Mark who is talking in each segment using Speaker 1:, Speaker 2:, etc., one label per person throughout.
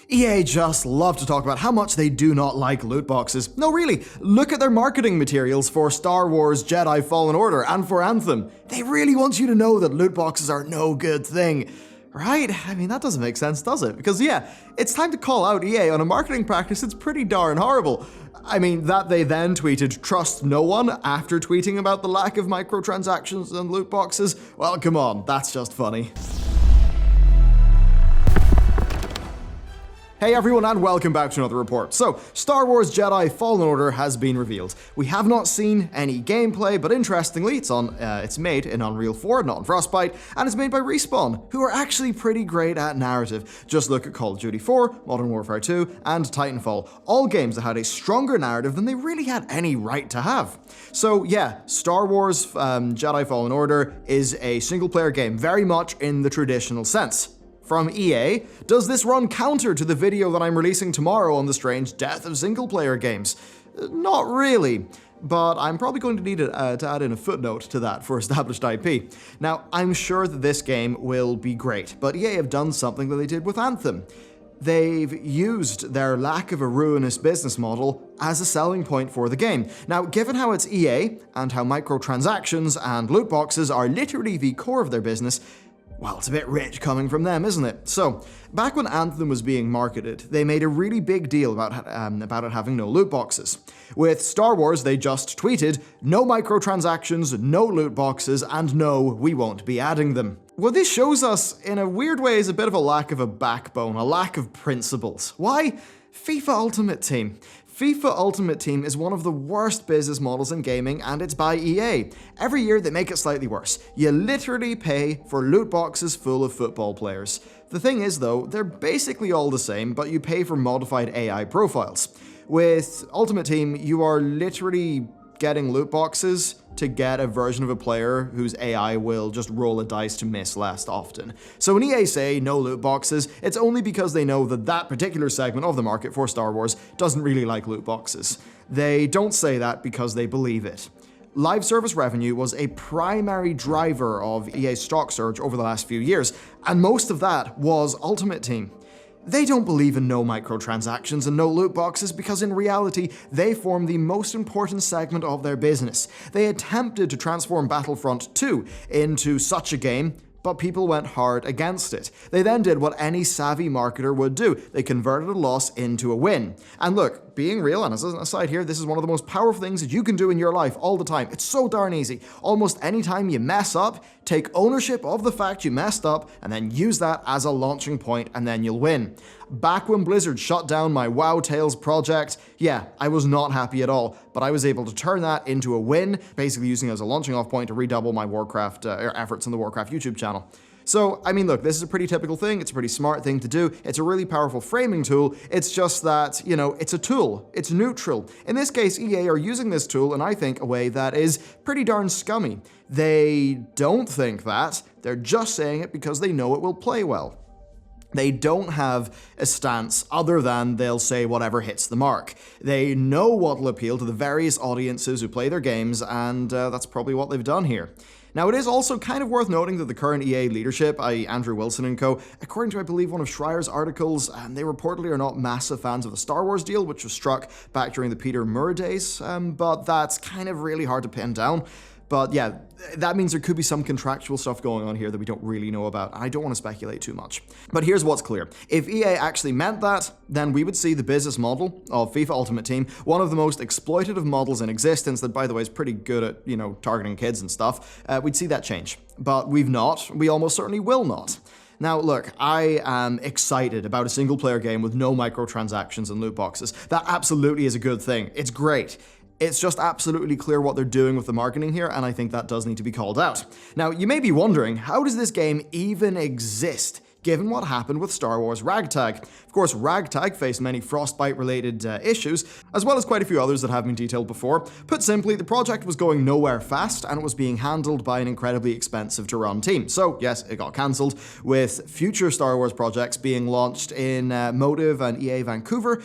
Speaker 1: EA just love to talk about how much they do not like loot boxes. No, really, look at their marketing materials for Star Wars Jedi Fallen Order and for Anthem. They really want you to know that loot boxes are no good thing. Right? I mean, that doesn't make sense, does it? Because yeah, it's time to call out EA on a marketing practice that's pretty darn horrible. I mean, that they then tweeted, "Trust no one," after tweeting about the lack of microtransactions and loot boxes. Well, come on, that's just funny. Hey everyone, and welcome back to another report. So, Star Wars Jedi Fallen Order has been revealed. We have not seen any gameplay, but interestingly, it's made in Unreal 4, not in Frostbite, and it's made by Respawn, who are actually pretty great at narrative. Just look at Call of Duty 4, Modern Warfare 2, and Titanfall, all games that had a stronger narrative than they really had any right to have. So yeah, Star Wars Jedi Fallen Order is a single-player game, very much in the traditional sense. From EA, does this run counter to the video that I'm releasing tomorrow on the strange death of single-player games? Not really, but I'm probably going to need to add in a footnote to that for established IP. Now, I'm sure that this game will be great, but EA have done something that they did with Anthem. They've used their lack of a ruinous business model as a selling point for the game. Now, given how it's EA, and how microtransactions and loot boxes are literally the core of their business, well, it's a bit rich coming from them, isn't it? So, back when Anthem was being marketed, they made a really big deal about it having no loot boxes. With Star Wars, they just tweeted, "No microtransactions, no loot boxes, and no, we won't be adding them." What this shows us, in a weird way, is a bit of a lack of a backbone, a lack of principles. Why? FIFA Ultimate Team. FIFA Ultimate Team is one of the worst business models in gaming, and it's by EA. Every year they make it slightly worse. You literally pay for loot boxes full of football players. The thing is though, they're basically all the same, but you pay for modified AI profiles. With Ultimate Team, you are literally getting loot boxes to get a version of a player whose AI will just roll a dice to miss less often. So when EA say no loot boxes, it's only because they know that that particular segment of the market for Star Wars doesn't really like loot boxes. They don't say that because they believe it. Live service revenue was a primary driver of EA's stock surge over the last few years, and most of that was Ultimate Team. They don't believe in no microtransactions and no loot boxes because in reality, they form the most important segment of their business. They attempted to transform Battlefront 2 into such a game, but people went hard against it. They then did what any savvy marketer would do. They converted a loss into a win. And look, being real, and as an aside here, this is one of the most powerful things that you can do in your life all the time. It's so darn easy. Almost any time you mess up, take ownership of the fact you messed up, and then use that as a launching point, and then you'll win. Back when Blizzard shut down my WoW Tales project, yeah, I was not happy at all, but I was able to turn that into a win, basically using it as a launching off point to redouble my Warcraft efforts in the Warcraft YouTube channel. So, I mean, look, this is a pretty typical thing. It's a pretty smart thing to do. It's a really powerful framing tool. It's just that, you know, it's a tool. It's neutral. In this case, EA are using this tool in, I think, a way that is pretty darn scummy. They don't think that. They're just saying it because they know it will play well. They don't have a stance other than they'll say whatever hits the mark. They know what will appeal to the various audiences who play their games, and that's probably what they've done here. Now, it is also kind of worth noting that the current EA leadership, i.e. Andrew Wilson and co., according to, I believe, one of Schreier's articles, they reportedly are not massive fans of the Star Wars deal, which was struck back during the Peter Moore days, but that's kind of really hard to pin down. But yeah, that means there could be some contractual stuff going on here that we don't really know about. I don't want to speculate too much. But here's what's clear. If EA actually meant that, then we would see the business model of FIFA Ultimate Team, one of the most exploitative models in existence that, by the way, is pretty good at, you know, targeting kids and stuff. We'd see that change. But we've not. We almost certainly will not. Now, look, I am excited about a single-player game with no microtransactions and loot boxes. That absolutely is a good thing. It's great. It's just absolutely clear what they're doing with the marketing here, and I think that does need to be called out. Now, you may be wondering, how does this game even exist, given what happened with Star Wars Ragtag? Of course, Ragtag faced many Frostbite-related issues, as well as quite a few others that have been detailed before. Put simply, the project was going nowhere fast, and it was being handled by an incredibly expensive-to-run team. So, yes, it got cancelled, with future Star Wars projects being launched in Motive and EA Vancouver,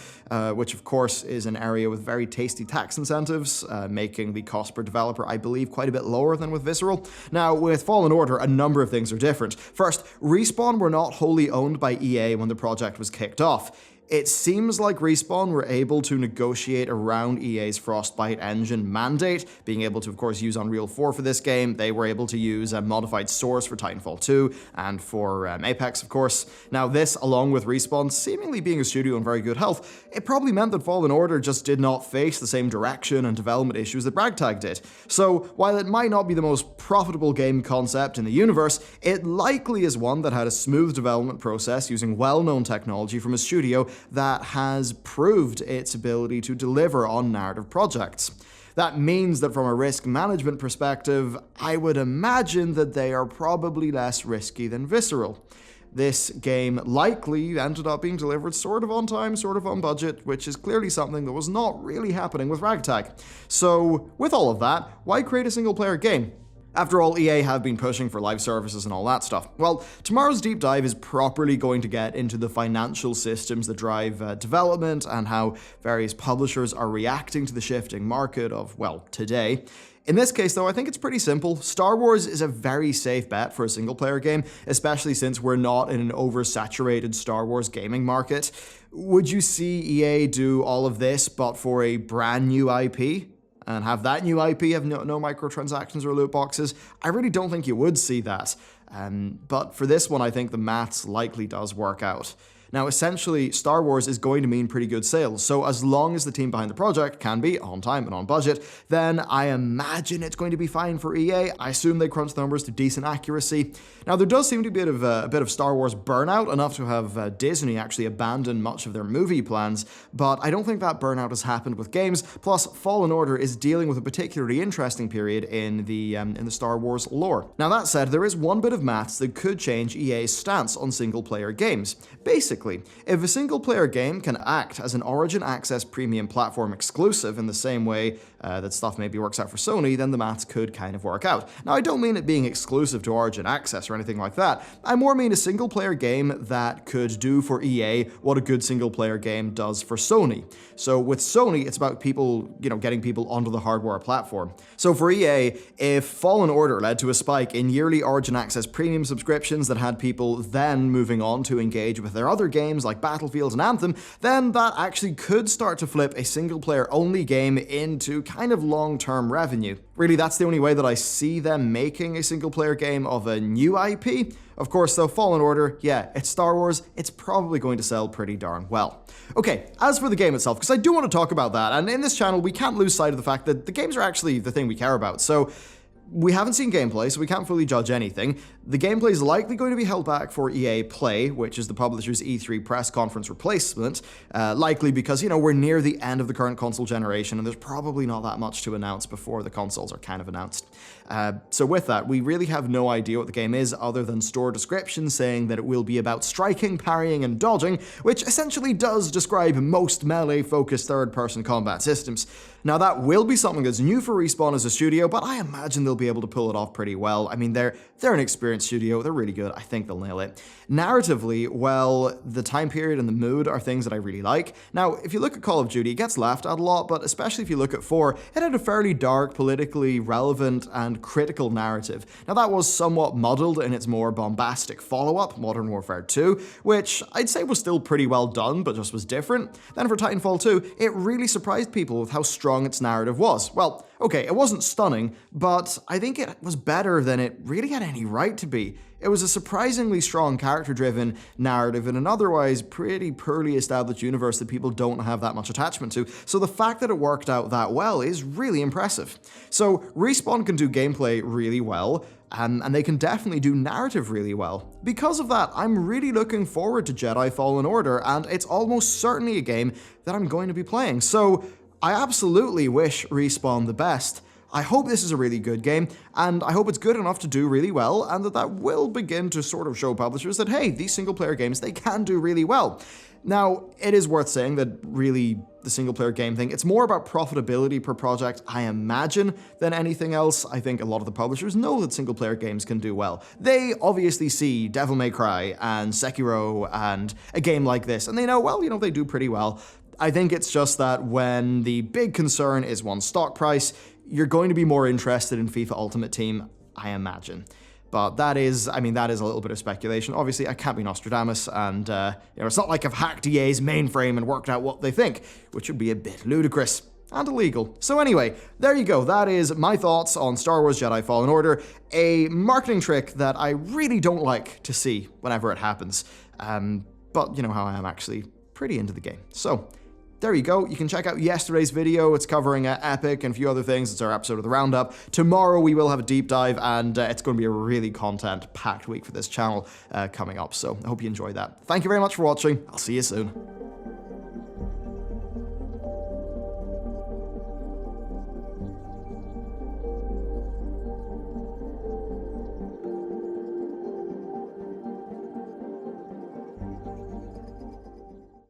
Speaker 1: which of course is an area with very tasty tax incentives, making the cost per developer, I believe, quite a bit lower than with Visceral. Now, with Fallen Order, a number of things are different. First, Respawn were not not wholly owned by EA when the project was kicked off. It seems like Respawn were able to negotiate around EA's Frostbite engine mandate, being able to, of course, use Unreal 4 for this game. They were able to use a modified source for Titanfall 2 and for Apex, of course. Now, this, along with Respawn seemingly being a studio in very good health, it probably meant that Fallen Order just did not face the same direction and development issues that Ragtag did. So, while it might not be the most profitable game concept in the universe, it likely is one that had a smooth development process using well-known technology from a studio that has proved its ability to deliver on narrative projects. That means that from a risk management perspective, I would imagine that they are probably less risky than Visceral. This game likely ended up being delivered sort of on time, sort of on budget, which is clearly something that was not really happening with Ragtag. So, with all of that, why create a single-player game? After all, EA have been pushing for live services and all that stuff. Well, tomorrow's deep dive is properly going to get into the financial systems that drive development and how various publishers are reacting to the shifting market of, well, today. In this case, though, I think it's pretty simple. Star Wars is a very safe bet for a single-player game, especially since we're not in an oversaturated Star Wars gaming market. Would you see EA do all of this, but for a brand new IP? And have that new IP have no microtransactions or loot boxes? I really don't think you would see that. But for this one, I think the maths likely does work out. Now, essentially, Star Wars is going to mean pretty good sales, so as long as the team behind the project can be on time and on budget, then I imagine it's going to be fine for EA. I assume they crunch the numbers to decent accuracy. Now, there does seem to be a bit of Star Wars burnout, enough to have Disney actually abandon much of their movie plans, but I don't think that burnout has happened with games. Plus, Fallen Order is dealing with a particularly interesting period in the Star Wars lore. Now, that said, there is one bit of maths that could change EA's stance on single-player games. Basically, if a single-player game can act as an Origin Access Premium platform exclusive in the same way that stuff maybe works out for Sony, then the maths could kind of work out. Now, I don't mean it being exclusive to Origin Access or anything like that. I more mean a single-player game that could do for EA what a good single-player game does for Sony. So with Sony, it's about people, getting people onto the hardware platform. So for EA, if Fallen Order led to a spike in yearly Origin Access Premium subscriptions that had people then moving on to engage with their other games like Battlefield and Anthem, then that actually could start to flip a single-player only game into kind of long-term revenue. Really, that's the only way that I see them making a single-player game of a new IP. Of course, though, Fallen Order, yeah, it's Star Wars, it's probably going to sell pretty darn well. Okay, as for the game itself, because I do want to talk about that, and in this channel, we can't lose sight of the fact that the games are actually the thing we care about. So, we haven't seen gameplay, so we can't fully judge anything. The gameplay is likely going to be held back for EA Play, which is the publisher's E3 press conference replacement, likely because, we're near the end of the current console generation, and there's probably not that much to announce before the consoles are kind of announced. So with that, we really have no idea what the game is, other than store descriptions saying that it will be about striking, parrying, and dodging, which essentially does describe most melee-focused third-person combat systems. Now, that will be something that's new for Respawn as a studio, but I imagine they'll be able to pull it off pretty well. I mean, they're an experienced studio, they're really good, I think they'll nail it. Narratively, well, the time period and the mood are things that I really like. Now, if you look at Call of Duty, it gets laughed at a lot, but especially if you look at 4, it had a fairly dark, politically relevant, and critical narrative. Now, that was somewhat muddled in its more bombastic follow-up, Modern Warfare 2, which I'd say was still pretty well done, but just was different. Then for Titanfall 2, it really surprised people with how strong its narrative was. Well, okay, it wasn't stunning, but I think it was better than it really had any right to be. It was a surprisingly strong character-driven narrative in an otherwise pretty poorly established universe that people don't have that much attachment to, so the fact that it worked out that well is really impressive. So, Respawn can do gameplay really well, and they can definitely do narrative really well. Because of that, I'm really looking forward to Jedi Fallen Order, and it's almost certainly a game that I'm going to be playing. So, I absolutely wish Respawn the best. I hope this is a really good game, and I hope it's good enough to do really well, and that will begin to sort of show publishers that, hey, these single-player games, they can do really well. Now, it is worth saying that really the single-player game thing, it's more about profitability per project, I imagine, than anything else. I think a lot of the publishers know that single-player games can do well. They obviously see Devil May Cry and Sekiro and a game like this, and they know, well, they do pretty well. I think it's just that when the big concern is one's stock price, you're going to be more interested in FIFA Ultimate Team, I imagine. But that is, I mean, that is a little bit of speculation. Obviously, I can't be Nostradamus, and it's not like I've hacked EA's mainframe and worked out what they think, which would be a bit ludicrous and illegal. So anyway, there you go. That is my thoughts on Star Wars Jedi Fallen Order, a marketing trick that I really don't like to see whenever it happens. But you know how I am actually pretty into the game. So there you go. You can check out yesterday's video. It's covering Epic and a few other things. It's our episode of the Roundup. Tomorrow we will have a deep dive, and it's going to be a really content-packed week for this channel coming up. So I hope you enjoyed that. Thank you very much for watching. I'll see you soon.